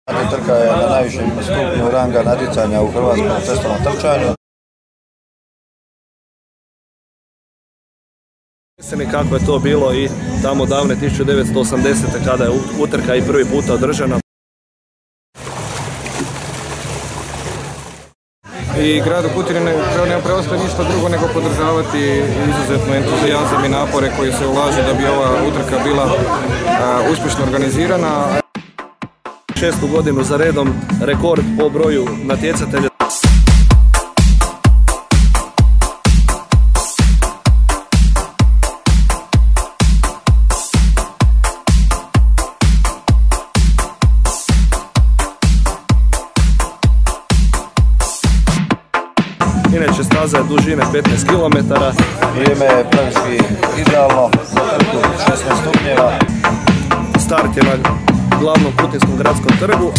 Trka je na najvišem stupnju ranga natjecanja u hrvatskom cestovnom trčanju. Kako je to bilo i tamo davne 1980. kada je utrka i prvi puta održana. I gradu Kutini ne preostaje ništa drugo nego podržavati izuzetno entuzijazam i napore koji se ulažu da bi ova utrka bila uspješno organizirana. 6. godinu za redom rekord po broju natjecatelja. Inače staza je dužine 15 km. Vrijeme je praktički idealno za trku 16 stupnjeva. Start je na glavnom kutinskom gradskom trgu.